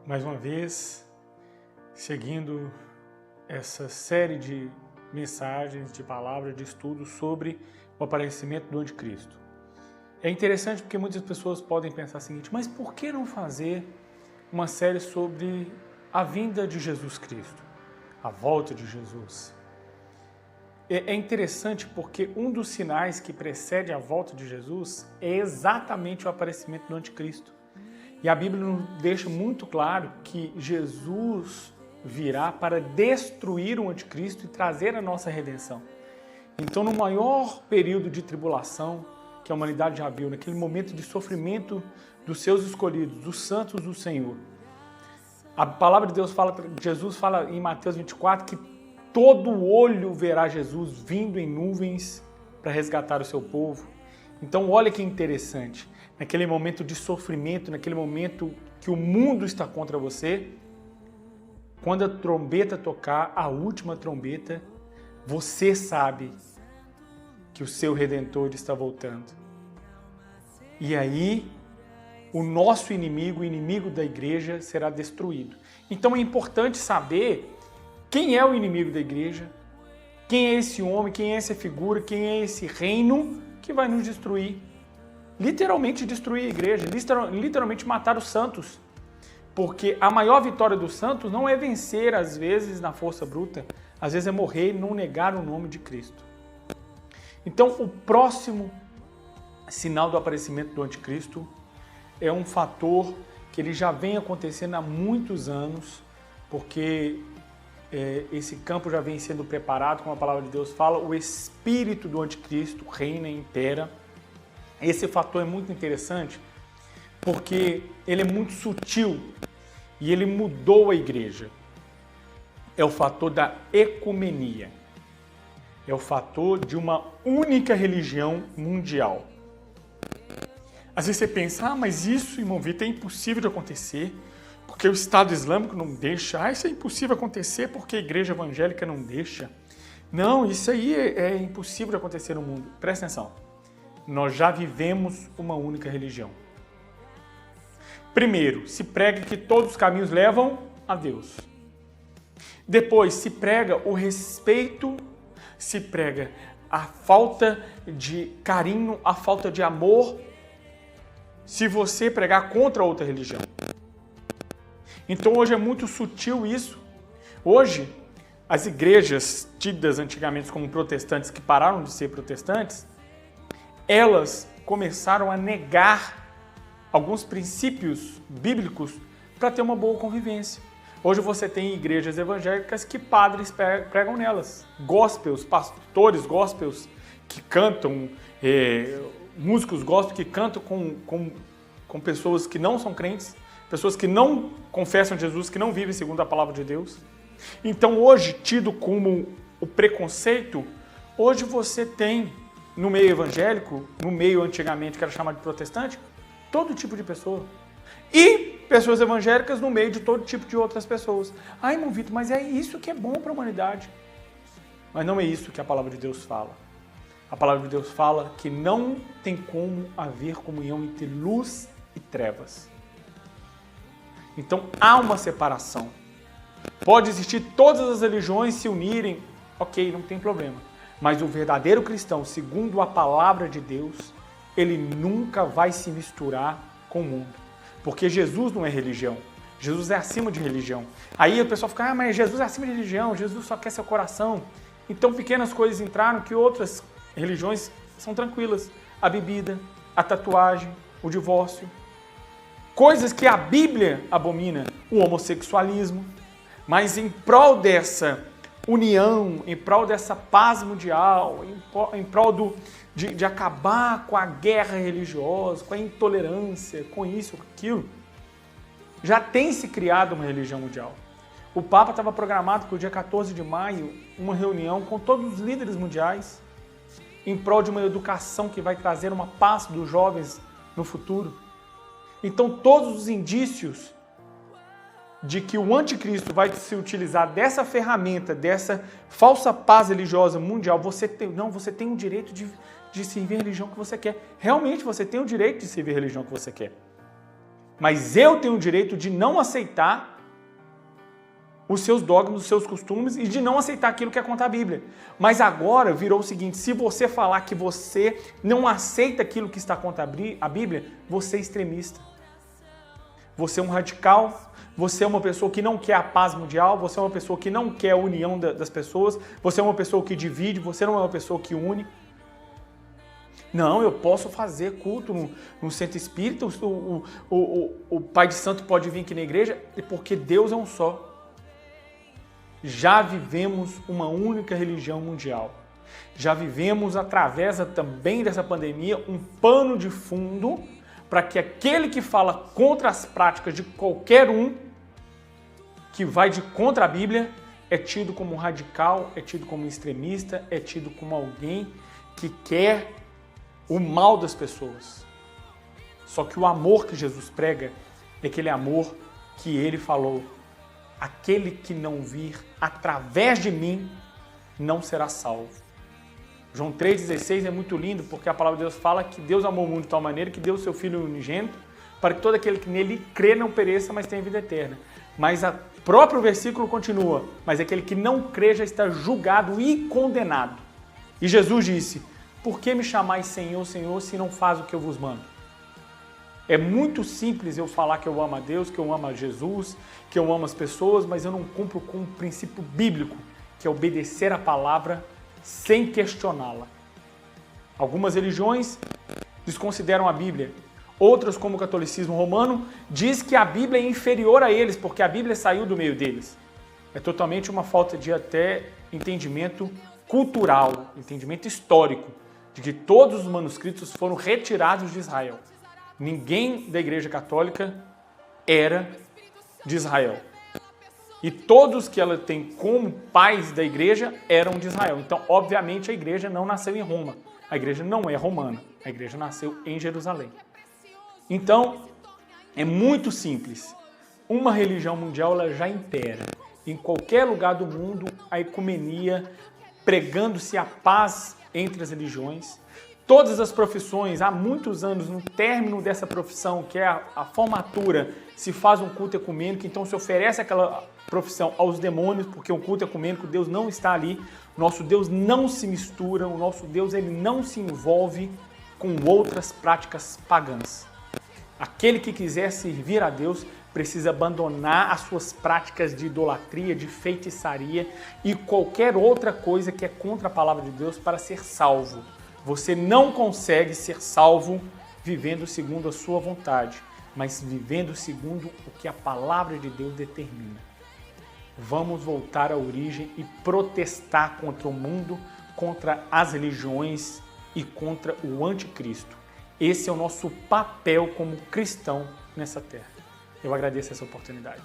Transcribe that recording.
mais uma vez, seguindo essa série de mensagens, de palavras, de estudos sobre o aparecimento do anticristo. É interessante porque muitas pessoas podem pensar o seguinte, mas por que não fazer uma série sobre a vinda de Jesus Cristo, a volta de Jesus? É interessante porque um dos sinais que precede a volta de Jesus é exatamente o aparecimento do anticristo. E a Bíblia nos deixa muito claro que Jesus virá para destruir o anticristo e trazer a nossa redenção. Então, no maior período de tribulação que a humanidade já viu, naquele momento de sofrimento dos seus escolhidos, dos santos do Senhor, a palavra de Deus fala, Jesus fala em Mateus 24 que todo olho verá Jesus vindo em nuvens para resgatar o seu povo. Então, olha que interessante. Naquele momento de sofrimento, naquele momento que o mundo está contra você, quando a trombeta tocar, a última trombeta, você sabe que o seu Redentor está voltando. E aí, o nosso inimigo, o inimigo da igreja, será destruído. Então é importante saber quem é o inimigo da igreja, quem é esse homem, quem é essa figura, quem é esse reino que vai nos destruir. Literalmente destruir a igreja, literalmente matar os santos. Porque a maior vitória dos santos não é vencer, às vezes, na força bruta, às vezes é morrer e não negar o nome de Cristo. Então, o próximo sinal do aparecimento do anticristo é um fator que ele já vem acontecendo há muitos anos, porque esse campo já vem sendo preparado, como a palavra de Deus fala, o espírito do anticristo reina e impera. Esse fator é muito interessante porque ele é muito sutil e ele mudou a igreja. É o fator da ecumenia. É o fator de uma única religião mundial. Às vezes você pensa, mas isso, irmão Vitor, é impossível de acontecer porque o Estado Islâmico não deixa. Isso é impossível acontecer porque a igreja evangélica não deixa. Não, isso aí é impossível de acontecer no mundo. Presta atenção. Nós já vivemos uma única religião. Primeiro, se prega que todos os caminhos levam a Deus. Depois, se prega o respeito, se prega a falta de carinho, a falta de amor, se você pregar contra outra religião. Então hoje é muito sutil isso. Hoje, as igrejas tidas antigamente como protestantes, que pararam de ser protestantes, elas começaram a negar alguns princípios bíblicos para ter uma boa convivência. Hoje você tem igrejas evangélicas que padres pregam nelas, gospels, pastores gospels que cantam, músicos gospels que cantam com pessoas que não são crentes, pessoas que não confessam Jesus, que não vivem segundo a palavra de Deus. Então hoje, tido como o preconceito, hoje você tem no meio evangélico, no meio antigamente que era chamado de protestante, todo tipo de pessoa. E pessoas evangélicas no meio de todo tipo de outras pessoas. Irmão Vitor, mas é isso que é bom para a humanidade. Mas não é isso que a palavra de Deus fala. A palavra de Deus fala que não tem como haver comunhão entre luz e trevas. Então há uma separação. Pode existir todas as religiões se unirem, ok, não tem problema. Mas o verdadeiro cristão, segundo a palavra de Deus, ele nunca vai se misturar com o mundo. Porque Jesus não é religião. Jesus é acima de religião. Aí o pessoal fica, mas Jesus é acima de religião, Jesus só quer seu coração. Então pequenas coisas entraram que outras religiões são tranquilas. A bebida, a tatuagem, o divórcio. Coisas que a Bíblia abomina, o homossexualismo. Mas em prol dessa união, em prol dessa paz mundial, em prol de acabar com a guerra religiosa, com a intolerância, com isso, com aquilo, já tem se criado uma religião mundial. O Papa estava programado para o dia 14 de maio, uma reunião com todos os líderes mundiais, em prol de uma educação que vai trazer uma paz dos jovens no futuro. Então todos os indícios de que o anticristo vai se utilizar dessa ferramenta, dessa falsa paz religiosa mundial, você tem o direito de servir a religião que você quer. Realmente você tem o direito de servir a religião que você quer. Mas eu tenho o direito de não aceitar os seus dogmas, os seus costumes e de não aceitar aquilo que é contra a Bíblia. Mas agora virou o seguinte, se você falar que você não aceita aquilo que está contra a Bíblia, você é extremista. Você é um radical, você é uma pessoa que não quer a paz mundial, você é uma pessoa que não quer a união das pessoas, você é uma pessoa que divide, você não é uma pessoa que une. Não, eu posso fazer culto no centro espírita, o pai de santo pode vir aqui na igreja, porque Deus é um só. Já vivemos uma única religião mundial. Já vivemos, através também dessa pandemia, um pano de fundo para que aquele que fala contra as práticas de qualquer um, que vai de contra a Bíblia, é tido como radical, é tido como extremista, é tido como alguém que quer o mal das pessoas. Só que o amor que Jesus prega é aquele amor que ele falou: aquele que não vir através de mim não será salvo. João 3,16 é muito lindo, porque a palavra de Deus fala que Deus amou o mundo de tal maneira que deu o seu Filho unigênito para que todo aquele que nele crê não pereça, mas tenha vida eterna. Mas o próprio versículo continua: mas aquele que não crê já está julgado e condenado. E Jesus disse: por que me chamais Senhor, Senhor, se não faz o que eu vos mando? É muito simples eu falar que eu amo a Deus, que eu amo a Jesus, que eu amo as pessoas, mas eu não cumpro com um princípio bíblico, que é obedecer a palavra sem questioná-la. Algumas religiões desconsideram a Bíblia. Outras, como o catolicismo romano, diz que a Bíblia é inferior a eles, porque a Bíblia saiu do meio deles. É totalmente uma falta de até entendimento cultural, entendimento histórico, de que todos os manuscritos foram retirados de Israel. Ninguém da Igreja Católica era de Israel. E todos que ela tem como pais da igreja eram de Israel. Então, obviamente, a igreja não nasceu em Roma. A igreja não é romana. A igreja nasceu em Jerusalém. Então, é muito simples. Uma religião mundial ela já impera. Em qualquer lugar do mundo, a ecumenia, pregando-se a paz entre as religiões. Todas as profissões, há muitos anos, no término dessa profissão, que é a formatura, se faz um culto ecumênico, então se oferece aquela profissão aos demônios, porque o culto ecumênico, Deus não está ali, nosso Deus não se mistura, o nosso Deus ele não se envolve com outras práticas pagãs. Aquele que quiser servir a Deus precisa abandonar as suas práticas de idolatria, de feitiçaria e qualquer outra coisa que é contra a palavra de Deus para ser salvo. Você não consegue ser salvo vivendo segundo a sua vontade, mas vivendo segundo o que a palavra de Deus determina. Vamos voltar à origem e protestar contra o mundo, contra as religiões e contra o anticristo. Esse é o nosso papel como cristão nessa terra. Eu agradeço essa oportunidade.